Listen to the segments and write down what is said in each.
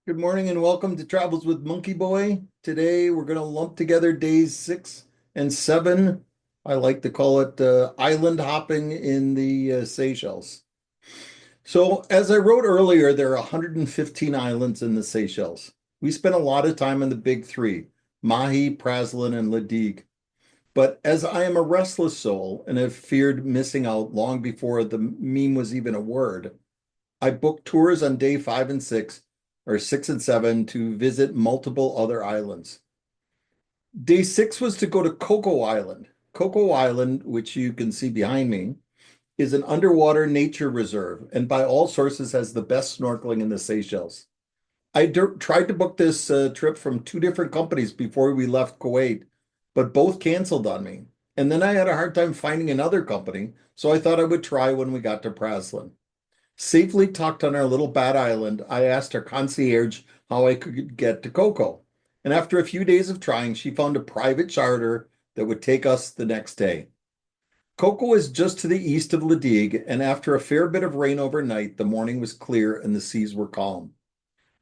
Good morning and welcome to Travels with Monkey Boy. Today we're going to lump together days 6 and 7. I like to call it island hopping in the Seychelles. So, as I wrote earlier, there are 115 islands in the Seychelles. We spent a lot of time in the big three, Mahi, Praslin, and Ladigue. But as I am a restless soul and have feared missing out long before the meme was even a word, I booked tours on day 5 and 6, or 6 and 7, to visit multiple other islands. Day 6 was to go to Coco Island. Coco Island, which you can see behind me, is an underwater nature reserve and by all sources has the best snorkeling in the Seychelles. Tried to book this trip from two different companies before we left Kuwait, but both canceled on me. And then I had a hard time finding another company, so I thought I would try when we got to Praslin. Safely tucked on our little bat island, I asked our concierge how I could get to Coco. And after a few days of trying, she found a private charter that would take us the next day. Coco is just to the east of Ladigue, and after a fair bit of rain overnight, the morning was clear and the seas were calm.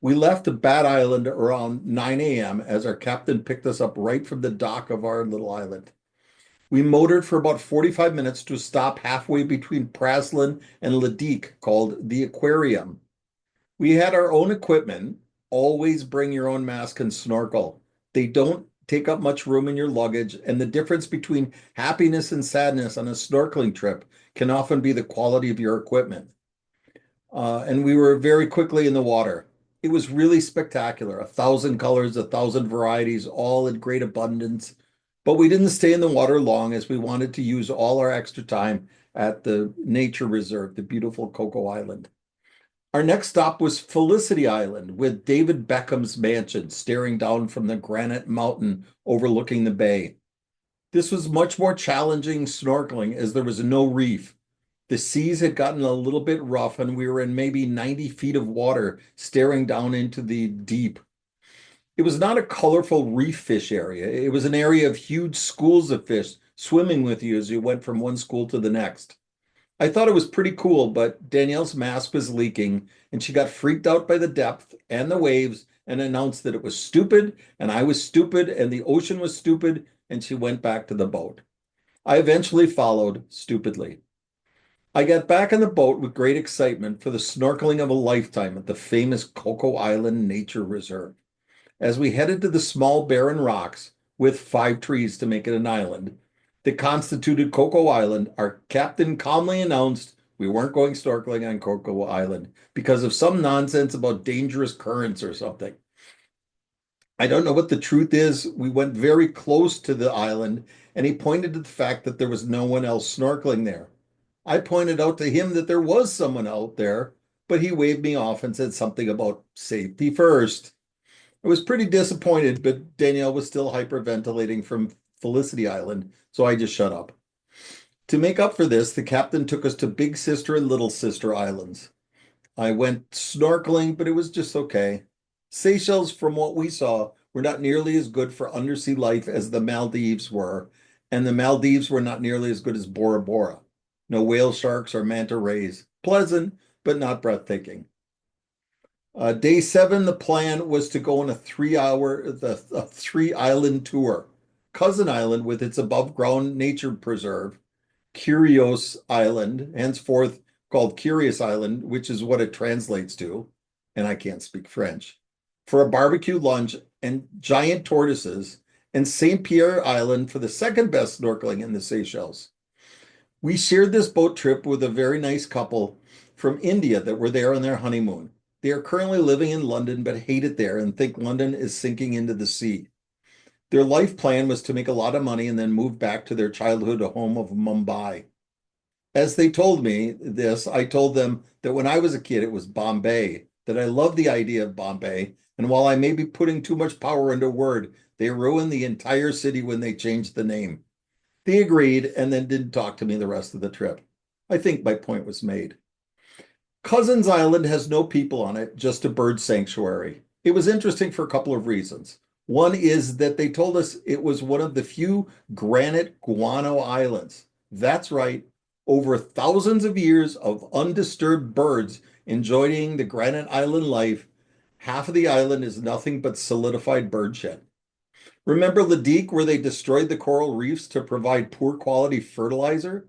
We left the Bat Island around 9 a.m. as our captain picked us up right from the dock of our little island. We motored for about 45 minutes to a stop halfway between Praslin and Ladique called the Aquarium. We had our own equipment. Always bring your own mask and snorkel. They don't take up much room in your luggage, and the difference between happiness and sadness on a snorkeling trip can often be the quality of your equipment. And we were very quickly in the water. It was really spectacular. 1,000 colors, 1,000 varieties, all in great abundance. But we didn't stay in the water long as we wanted to use all our extra time at the nature reserve, the beautiful Coco Island. Our next stop was Felicity Island with David Beckham's mansion staring down from the granite mountain overlooking the bay. This was much more challenging snorkeling as there was no reef. The seas had gotten a little bit rough, and we were in maybe 90 feet of water staring down into the deep. It was not a colorful reef fish area. It was an area of huge schools of fish swimming with you as you went from one school to the next. I thought it was pretty cool, but Danielle's mask was leaking, and she got freaked out by the depth and the waves and announced that it was stupid, and I was stupid, and the ocean was stupid, and she went back to the boat. I eventually followed stupidly. I got back on the boat with great excitement for the snorkeling of a lifetime at the famous Coco Island Nature Reserve. As we headed to the small barren rocks with 5 trees to make it an island that constituted Coco Island, our captain calmly announced we weren't going snorkeling on Coco Island because of some nonsense about dangerous currents or something. I don't know what the truth is. We went very close to the island, and he pointed to the fact that there was no one else snorkeling there. I pointed out to him that there was someone out there, but he waved me off and said something about safety first. I was pretty disappointed, but Danielle was still hyperventilating from Felicity Island, so I just shut up. To make up for this, the captain took us to Big Sister and Little Sister Islands. I went snorkeling, but it was just okay. Seychelles, from what we saw, were not nearly as good for undersea life as the Maldives were, and the Maldives were not nearly as good as Bora Bora. No whale sharks or manta rays. Pleasant, but not breathtaking. Day 7, the plan was to go on a 3 island tour. Cousin Island, with its above ground nature preserve, Curios Island, henceforth called Curious Island, which is what it translates to, and I can't speak French, for a barbecue lunch, and giant tortoises, and St. Pierre Island for the second best snorkeling in the Seychelles. We shared this boat trip with a very nice couple from India that were there on their honeymoon. They are currently living in London but hate it there and think London is sinking into the sea. Their life plan was to make a lot of money and then move back to their childhood home of Mumbai. As they told me this, I told them that when I was a kid, it was Bombay, that I loved the idea of Bombay. And while I may be putting too much power into a word, they ruined the entire city when they changed the name. They agreed and then didn't talk to me the rest of the trip. I think my point was made. Cousins Island has no people on it, just a bird sanctuary. It was interesting for a couple of reasons. One is that they told us it was one of the few granite guano islands. That's right, over thousands of years of undisturbed birds enjoying the granite island life Half of the island is nothing but solidified bird shit. Remember Ledeek, where they destroyed the coral reefs to provide poor quality fertilizer?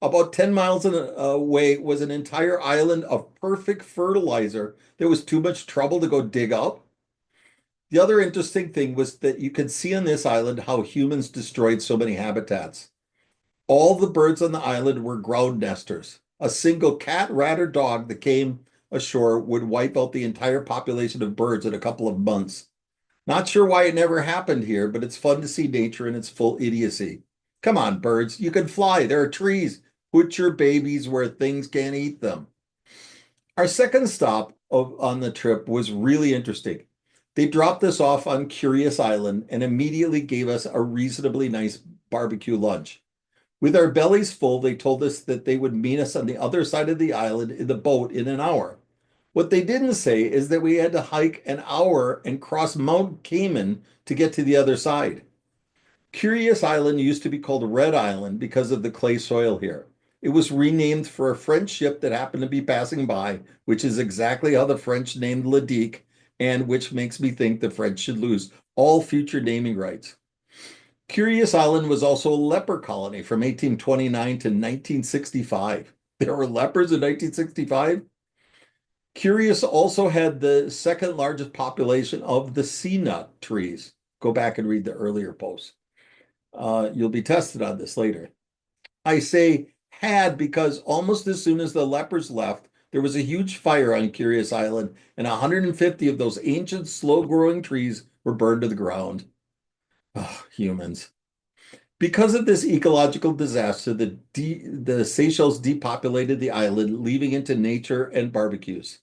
About 10 miles away was an entire island of perfect fertilizer that was too much trouble to go dig up. The other interesting thing was that you could see on this island how humans destroyed so many habitats. All the birds on the island were ground nesters. A single cat, rat, or dog that came ashore would wipe out the entire population of birds in a couple of months. Not sure why it never happened here, but it's fun to see nature in its full idiocy. Come on, birds, you can fly. There are trees. Put your babies where things can't eat them. Our second stop on the trip was really interesting. They dropped us off on Curious Island and immediately gave us a reasonably nice barbecue lunch. With our bellies full, they told us that they would meet us on the other side of the island in the boat in an hour. What they didn't say is that we had to hike an hour and cross Mount Cayman to get to the other side. Curious Island used to be called Red Island because of the clay soil here. It was renamed for a French ship that happened to be passing by, which is exactly how the French named Ledeek, and which makes me think the French should lose all future naming rights. Curious Island was also a leper colony from 1829 to 1965. There were lepers in 1965? Curious also had the second largest population of the sea nut trees. Go back and read the earlier posts. You'll be tested on this later. I say had because almost as soon as the lepers left, there was a huge fire on Curious Island, and 150 of those ancient, slow-growing trees were burned to the ground. Oh, humans. Because of this ecological disaster, the Seychelles depopulated the island, leaving it to nature and barbecues.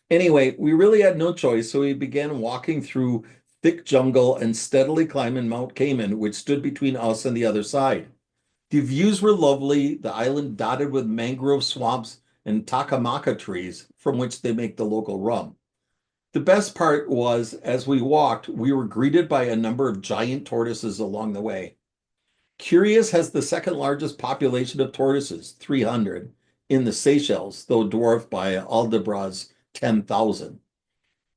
Anyway, we really had no choice, so we began walking through thick jungle and steadily climbing Mount Cayman, which stood between us and the other side. The views were lovely, the island dotted with mangrove swamps and takamaka trees, from which they make the local rum. The best part was, as we walked, we were greeted by a number of giant tortoises along the way. Curious has the second largest population of tortoises, 300, in the Seychelles, though dwarfed by Aldebra's 10,000.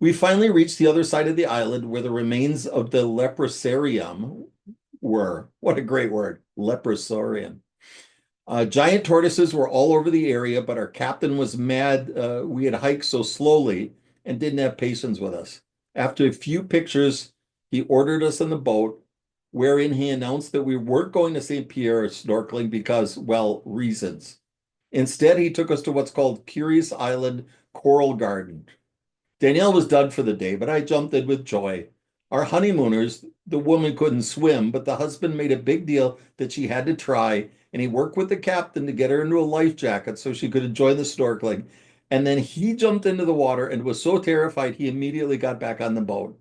We finally reached the other side of the island where the remains of the leprosarium were. What a great word, leprosarium. Giant tortoises were all over the area, but our captain was mad we had hiked so slowly and didn't have patience with us. After a few pictures, he ordered us in the boat, wherein he announced that we weren't going to St. Pierre snorkeling because, well, reasons. Instead, he took us to what's called Curious Island Coral Garden. Danielle was done for the day, but I jumped in with joy. Our honeymooners, the woman couldn't swim, but the husband made a big deal that she had to try, and he worked with the captain to get her into a life jacket so she could enjoy the snorkeling. And then he jumped into the water and was so terrified he immediately got back on the boat.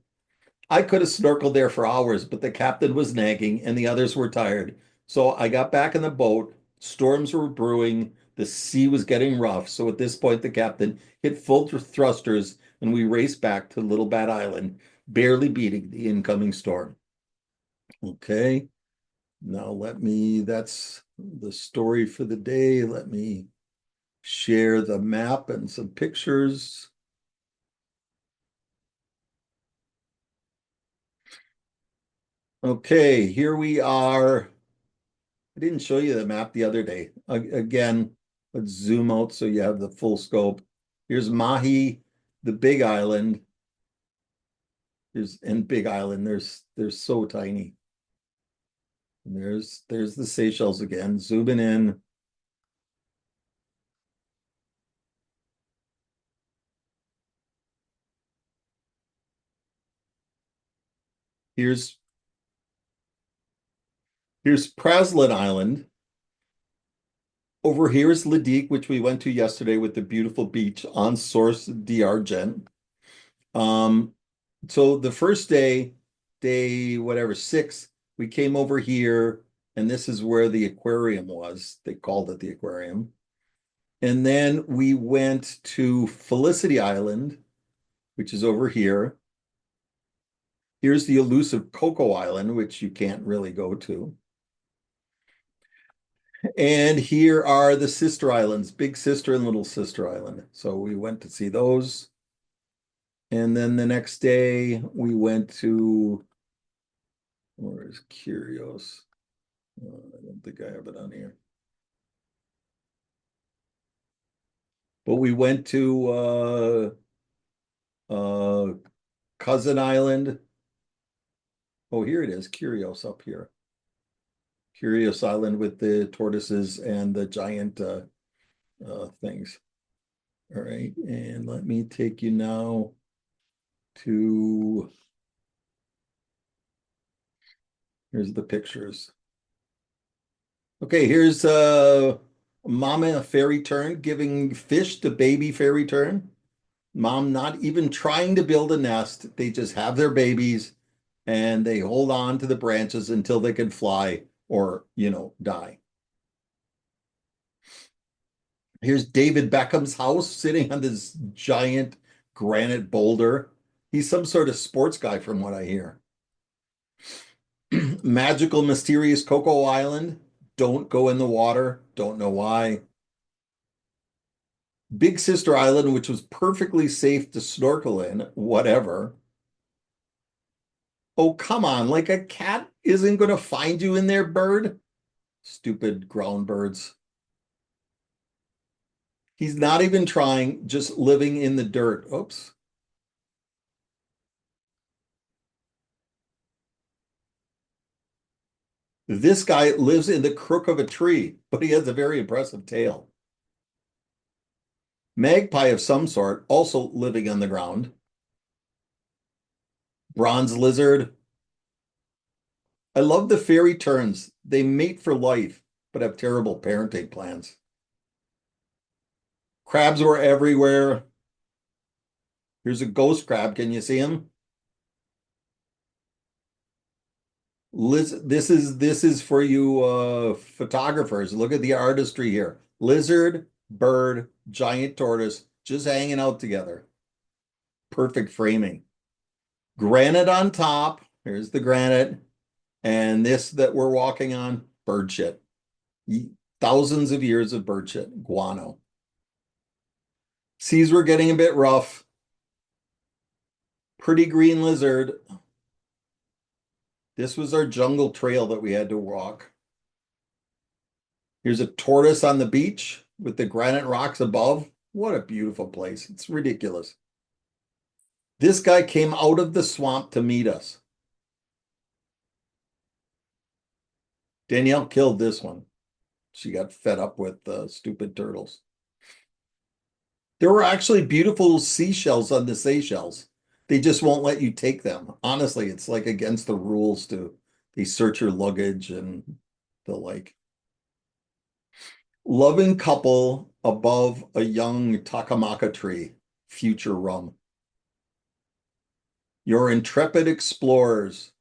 I could have snorkeled there for hours, but the captain was nagging and the others were tired. So I got back in the boat. Storms were brewing. The sea was getting rough. So at this point, the captain hit full thrusters and we raced back to Little Bad Island, barely beating the incoming storm. Okay. Now that's the story for the day. Let me share the map and some pictures. Okay, here we are. I didn't show you the map the other day. Again, let's zoom out so you have the full scope. Here's Mahi, the big island. And Big Island. They're so tiny. And there's the Seychelles again, zooming in. Here's Praslin Island. Over here is Ledeek, which we went to yesterday with the beautiful beach on Source d'Argent. So the first day whatever, 6, we came over here, and this is where the aquarium was. They called it the aquarium. And then we went to Felicity Island, which is over here. Here's the elusive Coco Island, which you can't really go to. And here are the sister islands, Big Sister and Little Sister Island. So we went to see those. And then the next day we went to, where's Curios? I don't think I have it on here. But we went to Cousin Island. Oh, here it is, Curios up here. Curious Island with the tortoises and the giant things. All right, and let me take you now to, here's the pictures. Okay, here's Mama fairy tern giving fish to baby fairy tern. Mom not even trying to build a nest. They just have their babies and they hold on to the branches until they can fly or, die. Here's David Beckham's house sitting on this giant granite boulder. He's some sort of sports guy from what I hear. Magical, mysterious Cocoa Island. Don't go in the water. Don't know why. Big Sister Island, which was perfectly safe to snorkel in, whatever. Oh, come on. Like a cat isn't going to find you in there, bird. Stupid ground birds. He's not even trying, just living in the dirt. Oops. This guy lives in the crook of a tree, but he has a very impressive tail. Magpie of some sort, also living on the ground. Bronze lizard. I love the fairy terns. They mate for life, but have terrible parenting plans. Crabs were everywhere. Here's a ghost crab. Can you see him? This is for you photographers. Look at the artistry here. Lizard, bird, giant tortoise, just hanging out together. Perfect framing. Granite on top. Here's the granite. And this that we're walking on, bird shit. Thousands of years of bird shit, guano. Seas were getting a bit rough. Pretty green lizard. This was our jungle trail that we had to walk. Here's a tortoise on the beach with the granite rocks above. What a beautiful place. It's ridiculous. This guy came out of the swamp to meet us. Danielle killed this one. She got fed up with the stupid turtles. There were actually beautiful seashells on the Seychelles. They just won't let you take them. Honestly, it's like against the rules to they search your luggage and the like. Loving couple above a young takamaka tree, future rum. Your intrepid explorers.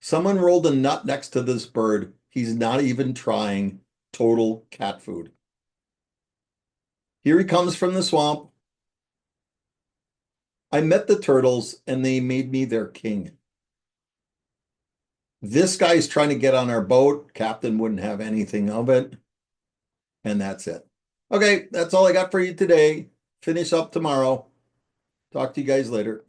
Someone rolled a nut next to this bird. He's not even trying. Total cat food. Here he comes from the swamp. I met the turtles and they made me their king. This guy's trying to get on our boat. Captain wouldn't have anything of it. And that's it. Okay, that's all I got for you today. Finish up tomorrow. Talk to you guys later.